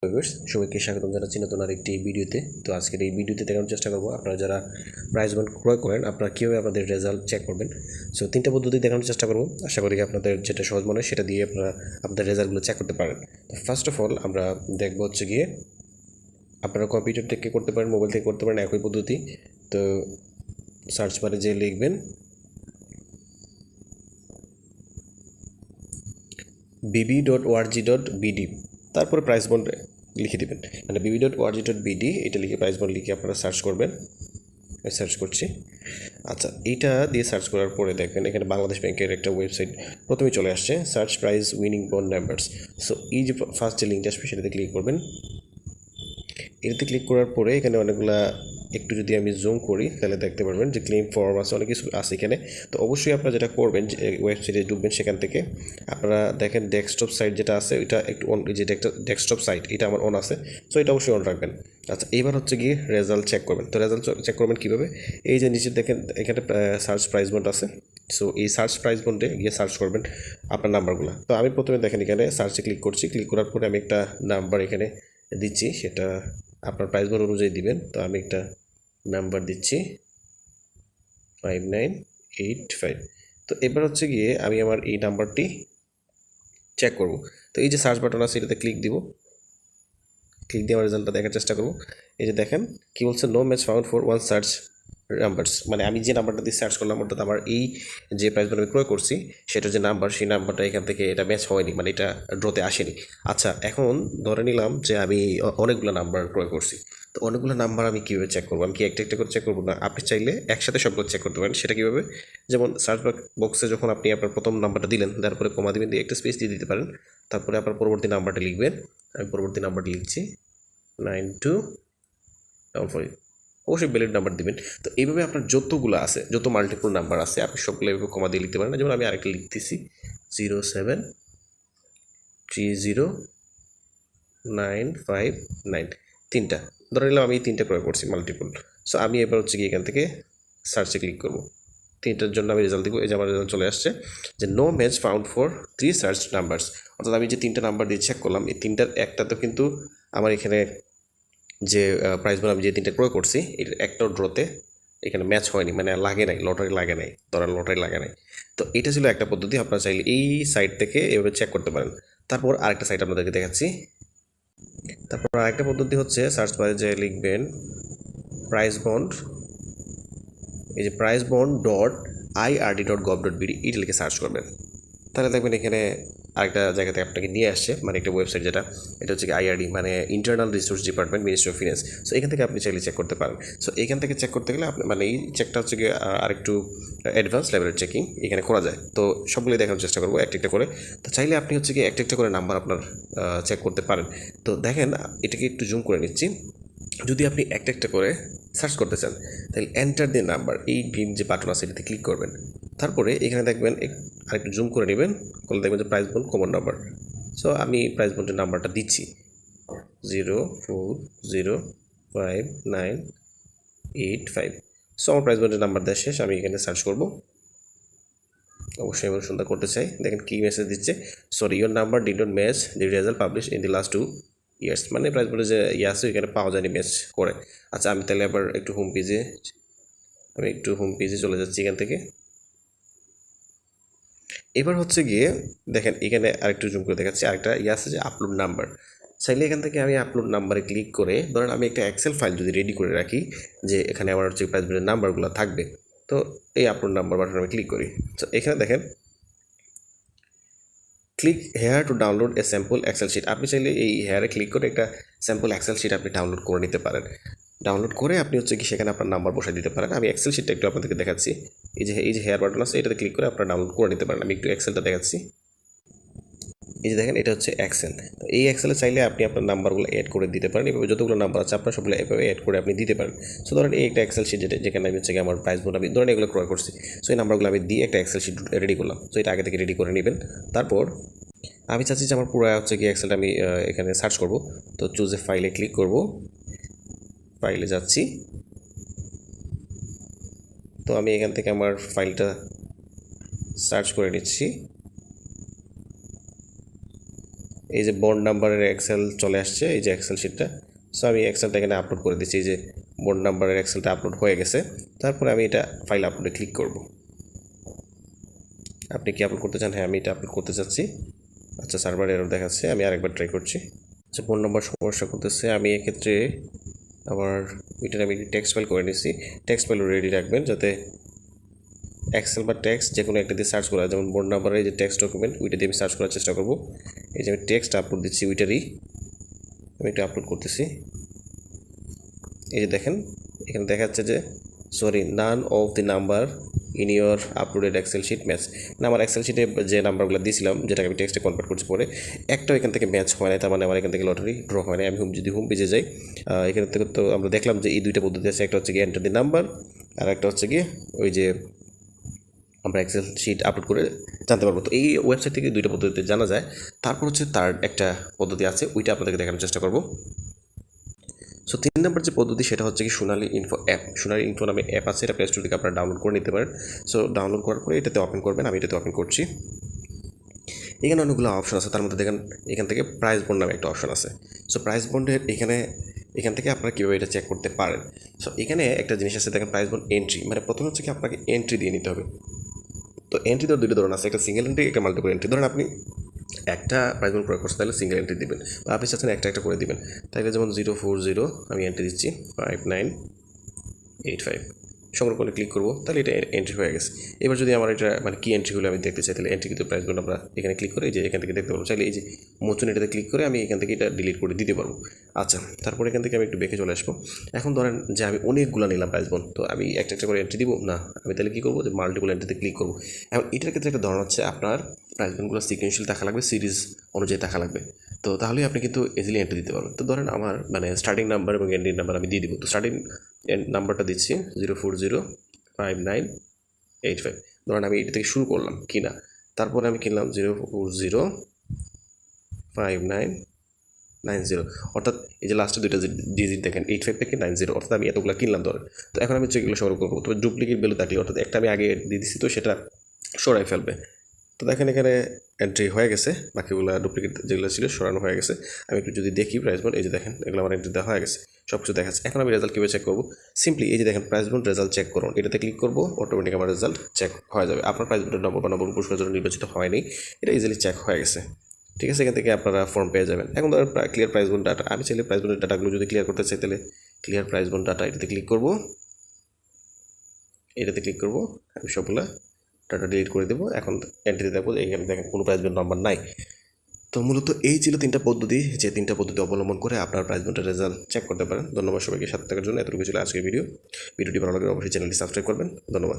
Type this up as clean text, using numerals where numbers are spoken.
সবাইকে স্বাগতম জানাচ্ছি নতুন আরেকটি ভিডিওতে। তো আজকের এই ভিডিওতে দেখানোর চেষ্টা করবো আপনারা যারা প্রাইজ বন্ড ক্রয় করেন আপনারা কীভাবে আপনাদের রেজাল্ট চেক করবেন। সো তিনটা পদ্ধতি দেখানোর চেষ্টা করবো, আশা করি আপনাদের যেটা সহজ মনে হয় সেটা দিয়ে আপনারা আপনাদের রেজাল্টগুলো চেক করতে পারেন। তো ফার্স্ট অফ অল আমরা দেখবো হচ্ছে গিয়ে আপনারা কম্পিউটার থেকে করতে পারেন, মোবাইল থেকে করতে পারেন, একই পদ্ধতি। তো সার্চ বারে যে লিখবেন bb.org.bd, তারপরে প্রাইস বন্ড লিখে দেবেন, মানে bb.org.bd এটা লিখে প্রাইস বন্ড লিখে আপনারা সার্চ করবেন। সার্চ করছি। আচ্ছা, এইটা দিয়ে সার্চ করার পরে দেখবেন এখানে বাংলাদেশ ব্যাংকের একটা ওয়েবসাইট প্রথমেই চলে আসছে, search price winning bond numbers. So এই যে ফার্স্ট যে লিঙ্কটা আসবে সেটাতে ক্লিক করবেন। এটাতে ক্লিক করার পরে এখানে অনেকগুলা, একটু যদি আমি জুম করি তাহলে দেখতে পারবেন যে ক্লেম ফর্ম আছে, অনেক কিছু আছে এখানে। তো অবশ্যই আপনারা যেটা করবেন যে ওয়েবসাইটে ঢুকবেন, সেখান থেকে আপনারা দেখেন ডেস্কটপ সাইট যেটা আছে ওইটা একটু অন, যে ডেস্কটপ সাইট এটা আমার অন আছে, সো এটা অবশ্যই অন রাখবেন। আচ্ছা, এবার হচ্ছে গিয়ে রেজাল্ট চেক করবেন। তো রেজাল্ট চেক করবেন কীভাবে, এই যে নিচে দেখেন এখানে সার্চ প্রাইস বন্ড আছে। সো এই সার্চ প্রাইস বন্ডে গিয়ে সার্চ করবেন আপনার নাম্বারগুলো। তো আমি প্রথমে দেখেন এখানে সার্চে ক্লিক করছি, ক্লিক করার পরে আমি একটা নাম্বার এখানে দিচ্ছি, সেটা আপনার প্রাইস বন্ড অনুযায়ী দিবেন। তো আমি একটা নাম্বার দিচ্ছি 5985। তো এবার হচ্ছে গিয়ে আমি আমার এই নাম্বারটি চেক করব। তো এই যে সার্চ বাটন আছে এটাতে ক্লিক দিব, ক্লিক দিয়ে আমার রেজাল্টটা দেখার চেষ্টা করব। এই যে দেখেন কি বলছে, no match found for one search numbers, মানে আমি যে নাম্বারটা দিয়ে সার্চ করলাম অর্থাৎ আমার এই যে প্রাইস আমি ক্রয় করছি সেটা যে নাম্বার, সেই নাম্বারটা এখান থেকে এটা ম্যাচ হয়নি, মানে এটা ড্রতে আসেনি। আচ্ছা, এখন ধরে নিলাম যে আমি অনেকগুলো নাম্বার ক্রয় করছি। তো অনেকগুলো নাম্বার আমি কীভাবে চেক করবো? আমি কি একটা একটা করে চেক করবো না, আপনি চাইলে একসাথে সবগুলো চেক করতে পারেন। সেটা কীভাবে? যেমন সার্চ বক্সে যখন আপনি আপনার প্রথম নাম্বারটা দিলেন, তারপরে কমা দিবেন, দিয়ে একটা স্পেস দিয়ে দিতে পারেন। তারপরে আপনার পরবর্তী নাম্বারটা লিখবেন। আমি পরবর্তী নাম্বারটি লিখছি 9244, অবশ্যই ভ্যালিড নাম্বার দিবেন। তো এইভাবে আপনার যতগুলো আছে, যত মাল্টিপল নাম্বার আছে আপনি সবগুলো এইভাবে কমা দিয়ে লিখতে পারেন। যেমন আমি আরেকটা লিখতেছি 0730959, তিনটা ধরে নিলাম আমি এই তিনটা ক্রয় করছি মাল্টিপল। সো আমি এবার হচ্ছে কি এখান থেকে সার্চে ক্লিক করব, তিনটার জন্য আমি রেজাল্ট দিব। এই যে আমার রেজাল্ট চলে আসছে যে no match found for 3 search numbers, অর্থাৎ আমি যে তিনটা নাম্বার দিয়ে চেক করলাম এই তিনটার একটা তো কিন্তু আমার এখানে যে প্রাইস বলে আমি যে তিনটা ক্রয় করছি এটার একটাও ড্রতে এখানে ম্যাচ হয়নি, মানে লাগে নাই, লটারি লাগে নাই, ধরেন লটারি লাগে নাই। তো এটা ছিল একটা পদ্ধতি, আপনারা চাইলে এই সাইট থেকে এভাবে চেক করতে পারেন। তারপর আরেকটা সাইট আপনাদেরকে দেখাচ্ছি। তারপর আরেকটা পদ্ধতি হচ্ছে সার্চ বারে যে লিখবেন প্রাইস বন্ড, এই যে প্রাইস বন্ড .ird.gov.bd এটা লিখে সার্চ করবেন। তাহলে দেখবেন এখানে আরেকটা জায়গাতে আপনাকে নিয়ে আসছে, মানে একটা ওয়েবসাইট, যেটা এটা হচ্ছে কি আইআরডি, মানে internal resource department, ministry of finance. So এখান থেকে আপনি চাইলে চেক করতে পারেন। সো এখান থেকে চেক করতে গেলে আপনি, মানে এই চেকটা হচ্ছে গিয়ে আরেকটু অ্যাডভান্স লেভেলের চেকিং এখানে করা যায়। তো সবগুলোই দেখানোর চেষ্টা করবো একটা একটা করে। তো চাইলে আপনি হচ্ছে কি একটা একটা করে নাম্বার আপনার চেক করতে পারেন। তো দেখেন এটাকে একটু জুম করে নিচ্ছি। যদি আপনি একটা একটা করে সার্চ করতে চান তাহলে এন্টার দি নাম্বার, এই গ্রিন যে বাটন আছে এটাতে ক্লিক করবেন। তারপরে এখানে দেখবেন আরেকটু জুম করে নেবেন, করলে দেখবেন যে price bond common number. So আমি প্রাইস বন্ডের নাম্বারটা দিচ্ছি 0405985। সো আমার প্রাইস বন্ডের নাম্বার দেওয়া শেষ, আমি এখানে সার্চ করব। অবশ্যই আমি সুন্দর করতে চাই। দেখেন কী মেসেজ দিচ্ছে, sorry your number did not match the result publish in the last 2 years, মানে প্রাইস বলে যে আছে এখানে পাওয়া যায়নি ম্যাচ করে। আচ্ছা, আমি তাহলে আবার একটু হোম পেজে চলে যাচ্ছি এখান থেকে। এবার হচ্ছে গিয়ে দেখেন এখানে আরেকটু জুম করে দেখাচ্ছি, আরেকটা আছে যে আপলোড নাম্বার। চাইলে এখান থেকে আমি আপলোড নাম্বারে ক্লিক করে, ধরেন আমি একটা এক্সেল ফাইল যদি রেডি করে রাখি যে এখানে আমার হচ্ছে প্রাইস বন্ডের নাম্বারগুলো থাকবে, তো এই আপলোড নাম্বার বাটনে আমি ক্লিক করি। তো এখানে দেখেন click here to download a sample excel sheet, আপনি চাইলে এই হেয়ারে ক্লিক করে একটা স্যাম্পল এক্সেল শিট আপনি ডাউনলোড করে নিতে পারেন। ডাউনলোড করে আপনি হচ্ছে কি সেখানে আপনার নাম্বার বসাই দিতে পারেন। আমি এক্সেল শিটটা একটু আপনাদেরকে দেখাচ্ছি। এই যে হেয়ার বাটন আছে এটাতে ক্লিক করে আপনারা ডাউনলোড করে নিতে পারেন। আমি একটু এক্সেলটা দেখাচ্ছি। এই যে দেখেন এটা হচ্ছে এক্সেল। তো এই এক্সেলে চাইলে আপনি আপনার নাম্বারগুলো অ্যাড করে দিতে পারেন। এভাবে যতগুলো নাম্বার আছে আপনার সবগুলো এভাবে অ্যাড করে আপনি দিতে পারেন। সো ধরেন এই একটা এক্সেল শিট যেখানে আমি হচ্ছে আমার প্রাইস বন্ড আমি ধরেন এগুলো ক্রয় করছি, সো এই নাম্বারগুলো আমি দিয়ে একটা এক্সেল শিট রেডি করলাম। সো এটা আগে থেকে রেডি করে নেবেন। তারপর আমি চাচ্ছি যে আমার পুরো হচ্ছে কি এক্সেলটা আমি এখানে সার্চ করব। তো চুজ এ ফাইলে ক্লিক করব, ফাইলে যাচ্ছি। তো আমি এখান থেকে আমার ফাইলটা সার্চ করে নিচ্ছি। এই যে বন্ড নাম্বারের এক্সেল চলে আসছে, এই যে এক্সেল শিটটা। সো আমি এক্সেলটা এখানে আপলোড করে দিচ্ছি, এই যে বন্ড নাম্বারের এক্সেলটা আপলোড হয়ে গেছে। তারপরে আমি এটা ফাইল আপলোডে ক্লিক করব। আপনি কি আপলোড করতে চান? হ্যাঁ, আমি এটা আপলোড করতে চাচ্ছি। আচ্ছা, সার্ভার এরর দেখাচ্ছে, আমি আরেকবার ট্রাই করছি। আচ্ছা, ফোন নাম্বার সমস্যা করতেছে। আমি এক্ষেত্রে আবার ওইটার আমি টেক্সট ফাইল করে নিচ্ছি। টেক্সট ফাইল রেডি রাখবেন, যাতে এক্সেল বা টেক্সট যে কোনো একটা দিয়ে সার্চ করা, যেমন বোর্ড নাম্বারের যে টেক্সট ডকুমেন্ট ওইটা দিয়ে আমি সার্চ করার চেষ্টা করব। এই যে আমি টেক্সট আপলোড দিচ্ছি, ওইটারই আমি এটা আপলোড করতেছি। এই যে দেখেন, এখানে দেখাচ্ছে যে sorry, none of the number in your uploaded excel sheet match. মানে আমার এক্সেল শিটে যে নাম্বারগুলো দিয়েছিলাম, যেটাকে আমি টেক্সটে কনভার্ট করছি পরে, একটাও এখান থেকে ম্যাচ হয় না। তার মানে আমার এখান থেকে লটারি ড্র হয় না। আমি যদি হোম পেজে যাই, এখান থেকে তো আমরা দেখলাম যে এই দুইটা পদ্ধতি আছে। একটা হচ্ছে গিয়ে এন্টার দি নাম্বার, আর একটা হচ্ছে গিয়ে ওই যে আমরা এক্সেল শিট আপলোড করে জানতে পারবো। তো এই ওয়েবসাইট থেকে দুইটা পদ্ধতিতে জানা যায়। তারপর হচ্ছে তার একটা পদ্ধতি আছে, ওইটা আপনাদেরকে দেখানোর চেষ্টা করব। সো 3 নম্বর যে পদ্ধতি, সেটা হচ্ছে কি সোনালী ইনফো অ্যাপ। সোনালী ইনফো নামে অ্যাপ আছে, এটা প্লে স্টোর থেকে আপনারা ডাউনলোড করে নিতে পারেন। সো ডাউনলোড করার পরে এটাতে ওপেন করবেন। আমি এটাতে ওপেন করছি। এখানে অনেকগুলো অপশন আছে, তার মধ্যে দেখেন এখান থেকে প্রাইস বন্ড নামে একটা অপশন আছে। সো প্রাইস বন্ডের এখান থেকে আপনারা কীভাবে এটা চেক করতে পারেন। সো এখানে একটা জিনিস আছে, দেখেন প্রাইস বন্ড এন্ট্রি, মানে প্রথমে হচ্ছে কি আপনাকে এন্ট্রি দিয়ে নিতে হবে। তো এন্ট্রি তো দুটো ধরনের আছে, একটা সিঙ্গেল এন্ট্রি, একটা মাল্টিপল এন্ট্রি। ধরেন আপনি একটা প্রাইস বন্ড প্রয়োগ করছেন, তাহলে সিঙ্গেল এন্ট্রি দিবেন, বা আপনি চাচ্ছেন একটা একটা করে দিবেন। তাহলে যেমন 040 আমি এন্ট্রি দিচ্ছি 5985, সংগ্রহ করে ক্লিক করবো, তাহলে এটা এন্ট্রি হয়ে গেছে। এবার যদি আমার এটা মানে কি এন্ট্রিগুলো আমি দেখতে চাই, তাহলে এন্ট্রি কিন্তু প্রাইস বন্ড আমরা এখানে ক্লিক করে, এই যে এখান থেকে দেখতে পারবো। চাইলে এই যে মোচন এটাতে ক্লিক করে আমি এখান থেকে এটা ডিলিট করে দিতে পারবো। আচ্ছা, তারপরে এখান থেকে আমি একটু বেঁকে চলে আসবো। এখন ধরেন যে আমি অনেকগুলো নিলাম প্রাইস বন্ড, তো আমি একটা একটা করে এন্ট্রি দিব না, আমি তাহলে কী করবো, যে মাল্টিপল এন্ট্রিতে ক্লিক করবো। এখন এটার ক্ষেত্রে একটা ধরন হচ্ছে, আপনার প্রাইস বন্ডগুলো সিকুয়েন্সিয়াল দেখা লাগবে, সিরিজ অনুযায়ী দেখা লাগবে। তো তাহলেই আপনি কিন্তু ইজিলি এন্ট্রি দিতে পারবেন। তো ধরেন আমার মানে স্টার্টিং নাম্বার এবং এন্ডিং নাম্বার আমি দিয়ে দিব। তো স্টার্টিং নাম্বারটা দিচ্ছি 0405985। ধরেন আমি এটা থেকে শুরু করলাম কিনা, তারপরে আমি কিনলাম 0405990, অর্থাৎ এই যে লাস্টে দুইটা ডিজিট দেখেন 85 থেকে 90, অর্থাৎ আমি এতগুলো কিনলাম ধরেন। তো এখন আমি যেগুলো সংগ্রহ করবো, তবে ডুপ্লিকেট ভ্যালু থাকলে, অর্থাৎ একটা আমি আগে দিয়ে দিচ্ছি, তো সেটা সরাই ফেলবে। তো দেখেন এখানে এন্ট্রি হয়ে গেছে, বাকিগুলো ডুপ্লিকেট যেগুলো ছিল সরানো হয়ে গেছে। আমি একটু যদি দেখি প্রাইস বন্ড, এই যে দেখেন এগুলো আমার এন্ট্রি দেওয়া হয়ে গেছে, সব কিছু দেখাচ্ছে। এখন আমি রেজাল্ট কীভাবে চেক করবো? সিম্পলি এই যে দেখেন প্রাইস বন্ড রেজাল্ট চেক করুন, এটাতে ক্লিক করবো, অটোমেটিক আমার রেজাল্ট চেক হয়ে যাবে। আপনার প্রাইস বন্ডের নম্বর বা নম্বর পুরস্কার জন্য নির্বাচিত হয়নি, এটা ইজিলি চেক হয়ে গেছে। ঠিক আছে, এখান থেকে আপনারা ফর্ম পেয়ে যাবেন। এখন ধরেন ক্লিয়ার প্রাইস বন্ড ডাটা, আমি চাইলে প্রাইস বন্ডের ডাটাগুলো যদি ক্লিয়ার করতে চাই, তাহলে ক্লিয়ার প্রাইস বন্ড ডাটা এটাতে ক্লিক করবো, এটাতে ক্লিক করবো, আমি সবগুলো ডাটা ডিলিট করে দেবো। এখন এন্ট্রি দেখবো, এখানে দেখেন কোনো প্রাইস বন্ড নাম্বার নাই। তো মূলত এই ছিল 3টা পদ্ধতি, যে 3টা পদ্ধতি অবলম্বন করে আপনার প্রাইস বন্ডের রেজাল্ট চেক করতে পারেন। ধন্যবাদ সবাইকে সাথে থাকার জন্য। এতটুকু ছিল আজকের ভিডিওটি ভালো লাগলে অবশ্যই চ্যানেলটি সাবস্ক্রাইব করবেন। ধন্যবাদ।